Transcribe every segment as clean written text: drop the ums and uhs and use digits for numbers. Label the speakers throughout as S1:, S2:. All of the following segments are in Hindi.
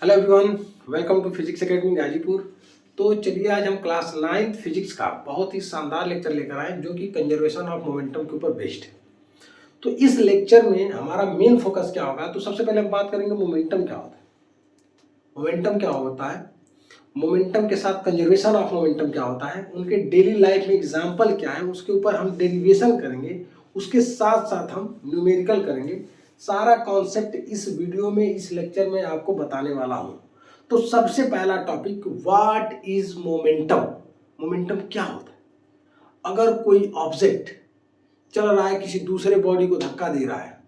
S1: Hello everyone, welcome to physics academy Ghazipur. तो चलिए आज हम क्लास 9th फिजिक्स का बहुत ही शानदार लेक्चर लेकर आए जो कि कंजर्वेशन ऑफ मोमेंटम के ऊपर बेस्ड है। तो इस लेक्चर में हमारा मेन फोकस क्या होगा, तो सबसे पहले हम बात करेंगे मोमेंटम क्या होता है। मोमेंटम क्या होता है, मोमेंटम के साथ कंजर्वेशन ऑफ मोमेंटम क्या होता है, उनके डेली लाइफ में एग्जाम्पल क्या है, उसके ऊपर हम डेरिवेशन करेंगे। उसके साथ साथ हम न्यूमेरिकल करेंगे। सारा कॉन्सेप्ट इस वीडियो में, इस लेक्चर में आपको बताने वाला हूं। तो सबसे पहला topic, what is momentum. Momentum क्या होता है। अगर कोई ऑब्जेक्ट चल रहा है, किसी दूसरे बॉडी को धक्का दे रहा है,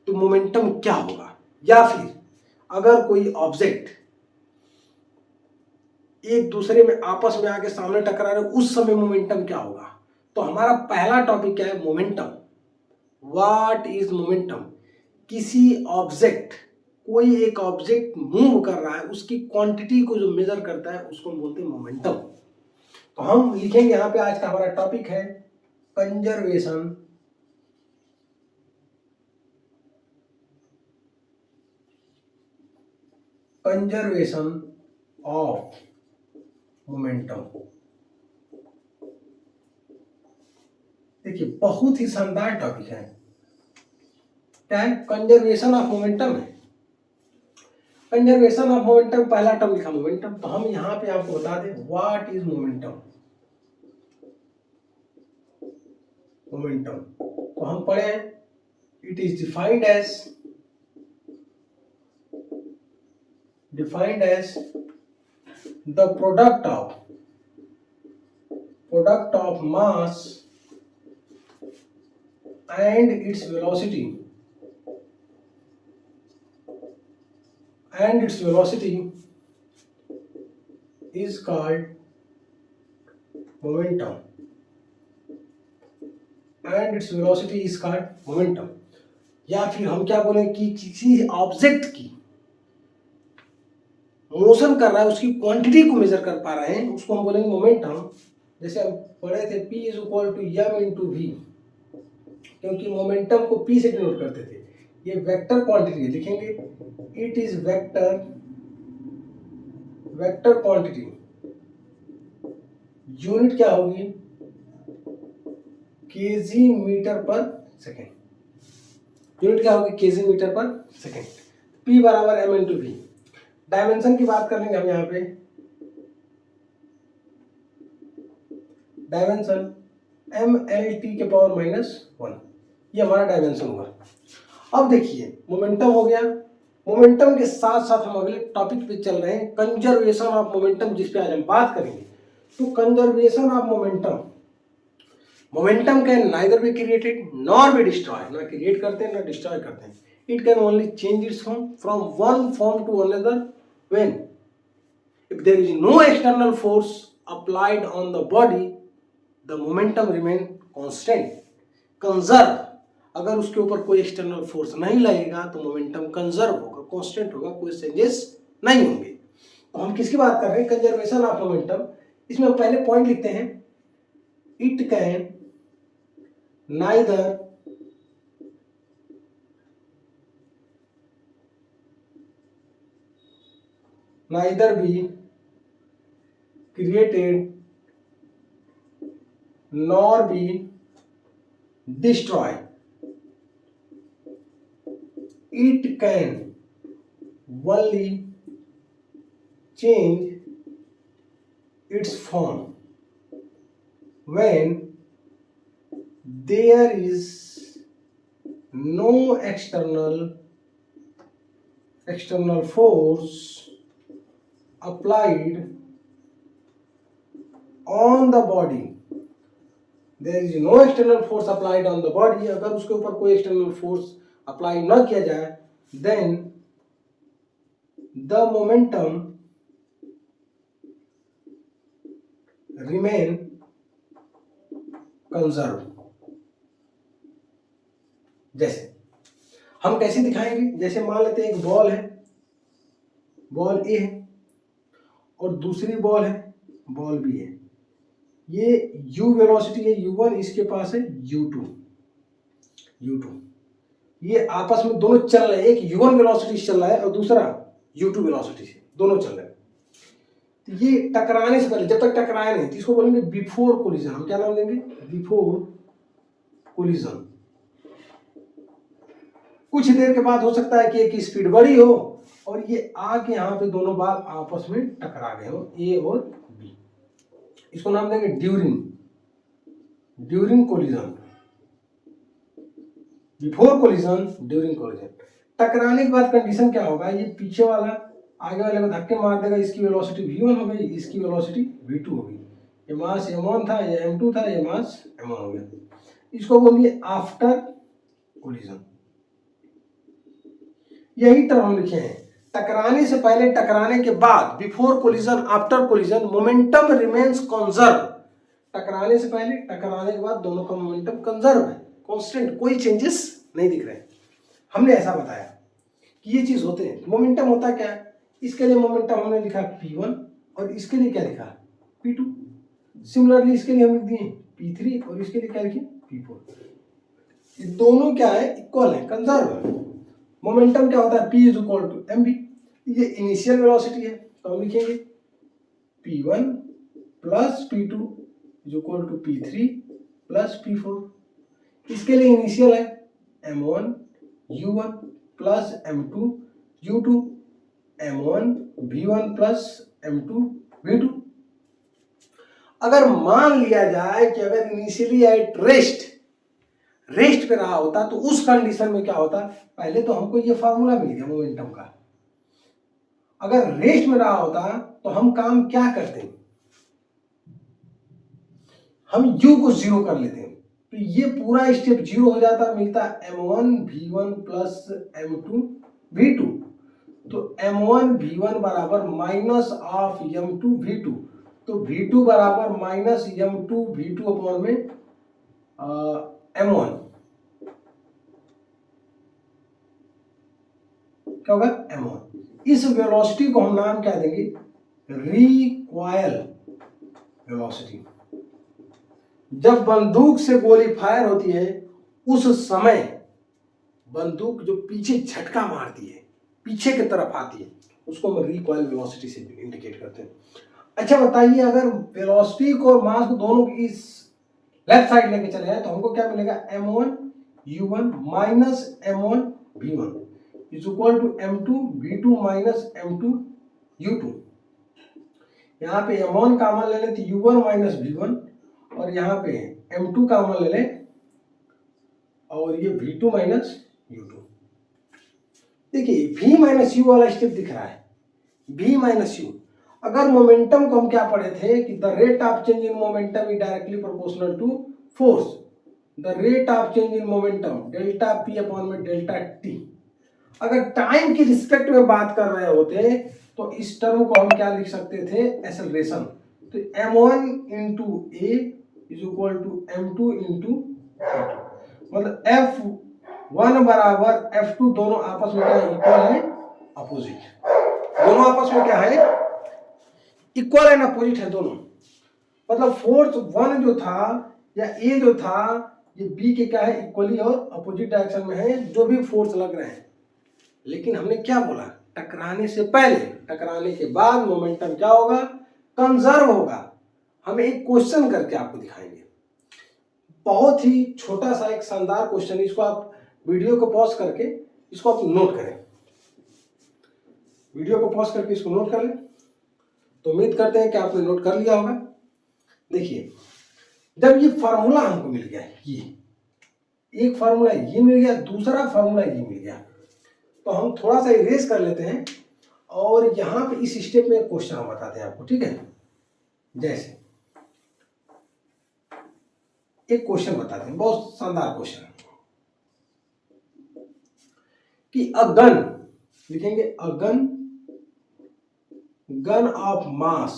S1: तो मोमेंटम क्या होगा। या फिर अगर कोई ऑब्जेक्ट एक दूसरे में आपस में आके सामने टकरा रहे, उस समय मोमेंटम क्या होगा। तो हमारा पहला टॉपिक क्या है, मोमेंटम। What is momentum. किसी ऑब्जेक्ट, कोई एक ऑब्जेक्ट मूव कर रहा है, उसकी क्वांटिटी को जो मेजर करता है उसको हम बोलते हैं मोमेंटम। तो हम लिखेंगे यहां पे, आज का हमारा टॉपिक है कंजर्वेशन ऑफ मोमेंटम। देखिए बहुत ही शानदार टॉपिक है। क्या है, कंजर्वेशन ऑफ मोमेंटम है। कंजर्वेशन ऑफ मोमेंटम, पहला टर्म लिखा मोमेंटम। तो हम यहां पे आपको बता दें व्हाट इज मोमेंटम। मोमेंटम तो हम पढ़े, it is defined as the product of mass and its velocity is called momentum, या फिर हम क्या बोलें कि किसी ऑब्जेक्ट की मोशन कर रहा है, उसकी क्वांटिटी को मेजर कर पा रहे हैं, उसको हम बोलेंगे मोमेंटम। जैसे हम पढ़े थे P is equal to m into v, क्योंकि मोमेंटम को P से डिनोट करते थे। ये वेक्टर क्वांटिटी लिखेंगे, it is vector quantity. Unit क्या होगी, KG metre per second. Unit क्या होगी, KG metre per second. P बराबर m इंटू वी। डायमेंशन की बात कर लेंगे हम यहाँ पे, डायमेंशन mlt के पावर -1, ये हमारा डायमेंशन हुआ। अब देखिए मोमेंटम हो गया। मोमेंटम के साथ साथ हम अगले टॉपिक पे चल रहे हैं, कंजर्वेशन ऑफ मोमेंटम, जिस पे आज हम बात करेंगे। तो conservation of momentum can neither be created nor be destroy. ना क्रिएट करते हैं ना डिस्ट्रॉय करते हैं। It can only change its form from one form to another when if there is no external force applied on the body, the momentum remain constant, conserve। अगर उसके ऊपर कोई एक्सटर्नल फोर्स नहीं लगेगा तो मोमेंटम कंजर्व होगा, कांस्टेंट होगा, कोई चेंजेस नहीं होंगे। तो हम किसकी बात कर रहे हैं, कंजर्वेशन ऑफ मोमेंटम। इसमें हम पहले पॉइंट लिखते हैं, it can neither B created nor be destroyed. It can only change its form when there is no external force applied on the body। there is no external force applied on the body। अगर उसके ऊपर कोई एक्सटर्नल फोर्स अप्लाई ना किया जाए, then the momentum remain conserved। जैसे हम कैसे दिखाएंगे, जैसे मान लेते हैं एक बॉल है, बॉल ए है, और दूसरी बॉल है, बॉल बी है। ये u वेलोसिटी है u1, इसके पास है u2। ये आपस में दोनों चल रहे हैं, एक u1 वेलोसिटी चल रहा है और दूसरा u2 वेलोसिटी से, दोनों चल रहे हैं। तो ये टकराने से पहले, जब तक टकराए नहीं, तो इसको बोलेंगे बिफोर कोलिजन। हम क्या नाम देंगे? Before collision. कुछ देर के बाद हो सकता है कि एक की स्पीड बड़ी हो और ये आके यहाँ पे दोनों बार आपस में टकरा गए हो, ए और बी। इसको नाम देंगे during collision, before collision, during collision. टकराने के बाद कंडीशन क्या होगा? ये पीछे वाला आगे वाले को धक्के मार देगा, इसकी वेलोसिटी v1 हो गई, इसकी वेलोसिटी v2 हो गई। ये मास m1 था, ये m2 था, ये मास m1 हो गया। इसको बोलिए आफ्टर कोलिजन। यही टर्म हम लिखे हैं, टकराने से पहले, टकराने के बाद, before collision, after collision, momentum remains conserve. टकराने से पहले, टकराने के बाद दोनों का मोमेंटम कंजर्व है, कांस्टेंट, कोई चेंजेस नहीं दिख रहे हैं। हमने ऐसा बताया कि ये चीज होते हैं। मोमेंटम होता क्या है? इसके लिए मोमेंटम हमने लिखा p1 और इसके लिए क्या लिखा? p2। सिमिलरली इसके लिए हम लिख दिए p3 और इसके लिए क्या लिखे? p4। ये दोनों क्या है? इक्वल है, कंजर्व है। मोमेंटम क्या होता है? p is equal to mv। ये इनिशियल वेलोसिटी है, तो हम लिखेंगे p1 plus p2 is equal to p3 plus p4। इसके लिए इनिशियल है m1 u1 plus m2 u2, m1 v1 plus m2 v2। अगर मान लिया जाए कि अगर इनिशियली एट रेस्ट पे रहा होता तो उस कंडीशन में क्या होता? पहले तो हमको ये फार्मूला मिल गया मोमेंटम का। अगर रेस्ट में रहा होता तो हम काम क्या करते? हम u को 0 कर लेते हैं, तो ये पूरा स्टेप 0 हो जाता, मिलता m1 v1 plus m2 v2। तो m1 v1 बराबर माइनस ऑफ m2 v2, तो v2 बराबर माइनस m2 v2 अपॉन में m1, क्या होगा? m1। इस वेलोसिटी को हम नाम क्या देंगे? Recoil velocity. जब बंदूक से गोली फायर होती है उस समय बंदूक जो पीछे झटका मारती है, पीछे की तरफ आती है, उसको हम रिकॉइल वेलोसिटी से इंडिकेट करते हैं। अच्छा बताइए, अगर वेलोसिटी को मास को दोनों की इस लेफ्ट साइड लेके चले जाए तो हमको क्या मिलेगा? m1 u1 minus m1 v1 is equal to m2 v2 minus m2 u2। यहाँ पे m1 कॉमन ले लेते u1 माइनस v1 और यहाँ पे m2 कॉमन ले ले और ये v2 माइनस u2। देखिए v माइनस u वाला स्टेप दिख रहा है, v माइनस u। अगर मोमेंटम को हम क्या पढ़े थे कि the rate of change in momentum is directly proportional to force, the rate of change in momentum delta p upon में डेल्टा t। अगर टाइम की रिस्पेक्ट में बात कर रहे होते तो इस टर्म को हम क्या लिख सकते थे? एक्सेलरेशन। तो m1 into a is equal to m2 into मतलब f1 बराबर f2, दोनों आपस में क्या इक्वल है? अपोजिट। दोनों आपस में क्या है? इक्वल एंड अपोजिट है दोनों। मतलब फोर्स 1 जो था या a जो था, ये b के क्या है? इक्वली और अपोजिट डायरेक्शन में है, जो भी फोर्स लग रहे हैं। लेकिन हमने क्या बोला? टकराने से पहले, टकराने के बाद मोमेंटम क्या होगा? कंजर्व होगा। हम एक क्वेश्चन करके आपको दिखाएंगे, बहुत ही छोटा सा एक शानदार क्वेश्चन। इसको आप वीडियो को पॉज करके इसको आप नोट करें, वीडियो को पॉज करके इसको नोट कर लें। तो उम्मीद करते हैं कि आपने नोट कर लिया होगा। देखिए, जब ये फार्मूला हमको मिल गया, ये एक फार्मूला ये मिल गया, दूसरा फार्मूला ये मिल गया, तो हम थोड़ा सा इरेज कर लेते हैं और यहां पे इस स्टेप में एक क्वेश्चन हम बताते हैं आपको, ठीक है? जैसे एक क्वेश्चन बताते हैं, बहुत शानदार क्वेश्चन कि अ गन, लिखेंगे a gun of mass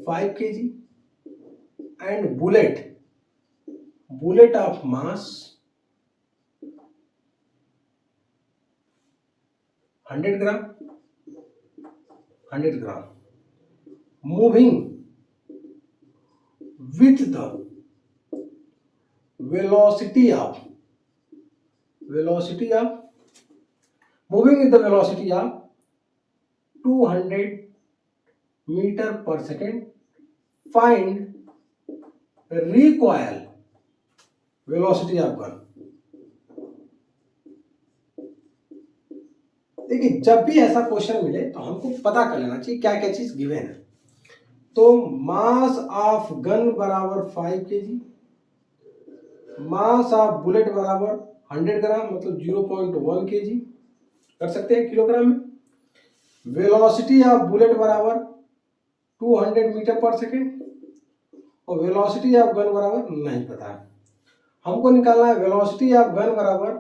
S1: 5 kg and bullet of mass 100 gram moving with the velocity of moving with the velocity of 200 metre per second, find recoil velocity of gun. देखिए, जब भी ऐसा क्वेश्चन मिले तो हमको पता कर लेना चाहिए क्या क्या चीज गिवन है। तो मास ऑफ गन बराबर 5 kg, मास ऑफ बुलेट बराबर 100 ग्राम मतलब 0.1 kg कर सकते हैं किलोग्राम में। वेलोसिटी ऑफ बुलेट बराबर 200 मीटर पर सेकेंड और वेलोसिटी ऑफ गन बराबर नहीं पता है। हमको निकालना है वेलोसिटी ऑफ गन बराबर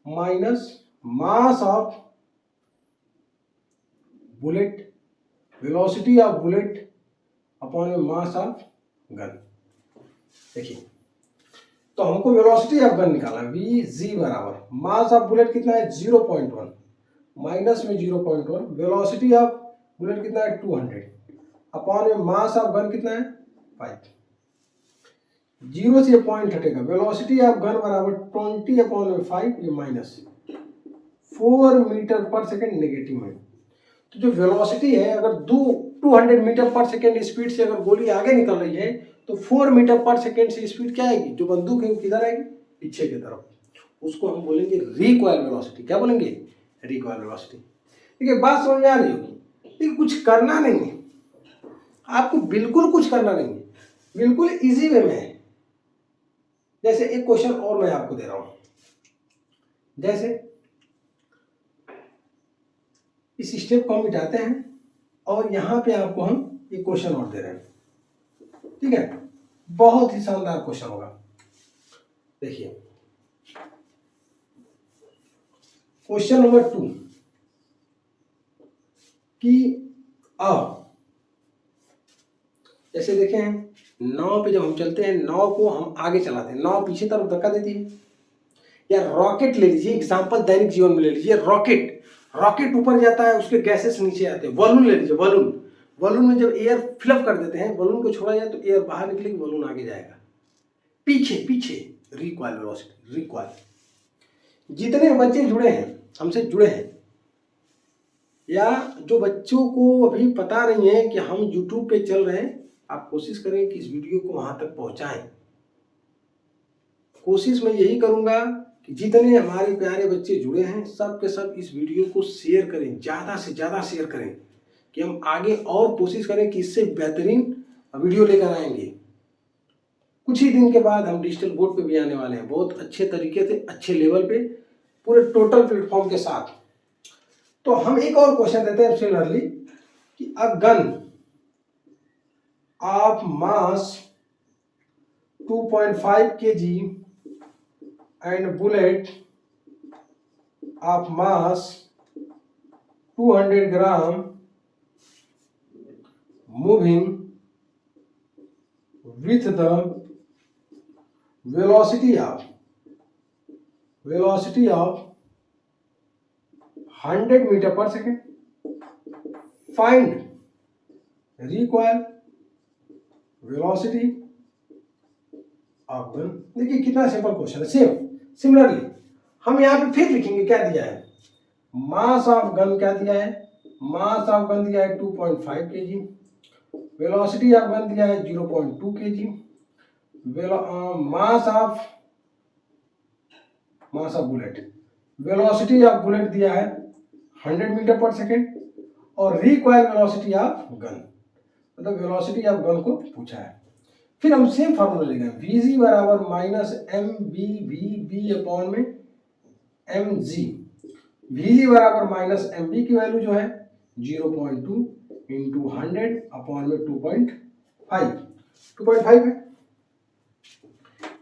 S1: minus mass of bullet, velocity of bullet upon mass of gun. देखिए, तो हमको वेलोसिटी ऑफ गन निकालना है, वी जी बराबर मास ऑफ बुलेट कितना है 0.1 माइनस में 0.1, वेलोसिटी ऑफ बुलेट कितना है 200 अपॉन में मास ऑफ गन कितना है 5। 0 से पॉइंट हटेगा, वेलोसिटी ऑफ गन बराबर 20 अपॉन में 5, ये minus 4 metre per second negative में। तो जो वेलोसिटी है, अगर 200 मीटर पर सेकेंड स्पीड से अगर गोली आगे निकल रही है तो 4 मीटर पर सेकेंड से स्पीड क्या आएगी, जो बंदूक है वो किधर आएगी, पीछे की तरफ। उसको हम बोलेंगे रिकॉइल वेलोसिटी। क्या बोलेंगे, रिकॉइल वेलोसिटी। देखिए, बात समझ में आ रही होगी। देखिए, कुछ करना नहीं है आपको, बिल्कुल कुछ करना नहीं है, बिल्कुल इजी वे में है। जैसे एक क्वेश्चन और मैं आपको दे रहा हूं, जैसे इस स्टेप को हम मिटाते हैं और यहां पे आपको हम एक क्वेश्चन और दे रहे हैं, ठीक है। बहुत ही शानदार क्वेश्चन होगा। देखिए, क्वेश्चन नंबर 2 कि जैसे देखें, नाव पे जब हम चलते हैं, नाव को हम आगे चलाते हैं, नाव पीछे तरफ धक्का देती है। या रॉकेट ले लीजिए, एग्जांपल दैनिक जीवन में ले लीजिए, रॉकेट ऊपर जाता है, उसके गैसेस नीचे आते हैं। बलून ले लीजिए, बलून में जब एयर फिलअप कर देते हैं, बलून को छोड़ा जाए तो एयर बाहर निकलेगी, बलून आगे जाएगा, पीछे रिकॉइल वेलोसिटी, रिकॉइल। जितने बच्चे जुड़े हैं, हमसे जुड़े हैं, या जो बच्चों को अभी पता नहीं है कि हम YouTube पे चल रहे हैं, आप कोशिश करें कि इस वीडियो को वहां तक पहुंचाएं। कोशिश मैं यही करूंगा कि जितने हमारे प्यारे बच्चे जुड़े हैं, सब के सब इस वीडियो को शेयर करें, ज़्यादा से ज़्यादा शेयर करें, कि हम आगे और कोशिश करें कि इससे बेहतरीन वीडियो लेकर आएंगे। कुछ ही दिन के बाद हम डिजिटल बोर्ड पे भी आने वाले हैं, बहुत अच्छे तरीके से, अच्छे लेवल पे, पूरे टोटल प्लेटफॉर्म के साथ। तो हम एक और क्वेश्चन देते हैं सिमिलरली कि a gun of mass 2.5 kg and bullet of mass 200 gram moving with the velocity of 100 meter per second, find recoil velocity of gun. देखिए, कितना सिंपल क्वेश्चन है। सिमिलरली हम यहाँ पे फिर लिखेंगे, क्या दिया है, मास ऑफ गन क्या दिया है, मास ऑफ गन दिया है 2.5 kg, वेलोसिटी ऑफ गन दिया है 0.2 kg, mass of bullet, velocity of bullet दिया है 100 मीटर पर सेकेंड, और रिकॉइल वेलोसिटी ऑफ गन, मतलब वेलोसिटी ऑफ गन को पूछा है। फिर हम सेम फार्मूला लेंगे, Vg बराबर minus M B V B upon में एम जी। Vg बराबर माइनस एम बी की वैल्यू जो है 0.2 इंटू 100 अपॉन में 2.5 है।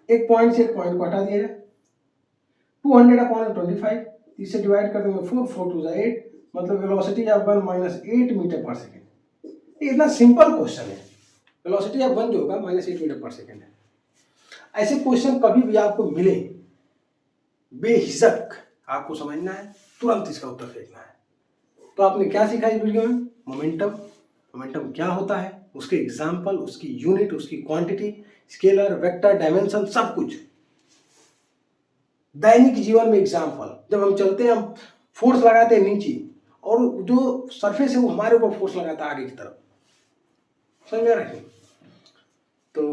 S1: एक पॉइंट से एक पॉइंट को हटा दिया जाए, 200 अपॉन 25, इससे डिवाइड कर देंगे 4 2 8, मतलब velocity of gun minus 8 metre per second. इतना सिंपल क्वेश्चन है, वेलोसिटी ऑफ गन जो होगा माइनस 8 मीटर पर सेकेंड है। ऐसे क्वेश्चन कभी भी आपको मिले, बेहिचक आपको समझना है, तुरंत इसका उत्तर फेंकना है। तो आपने क्या सीखा इस वीडियो में, मोमेंटम क्या होता है, उसके एग्जाम्पल, उसकी यूनिट, उसकी क्वांटिटी, स्केलर, वेक्टर, डायमेंशन, सब कुछ दैनिक जीवन में एग्जाम्पल। जब हम चलते हैं, हम फोर्स लगाते हैं नीचे, और जो सरफेस है वो हमारे ऊपर फोर्स लगाता है आगे की तरफ। समझ में आ रहा है? तो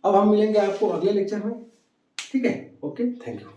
S1: अब हम मिलेंगे आपको अगले लेक्चर में। ठीक है, ओके, थैंक यू।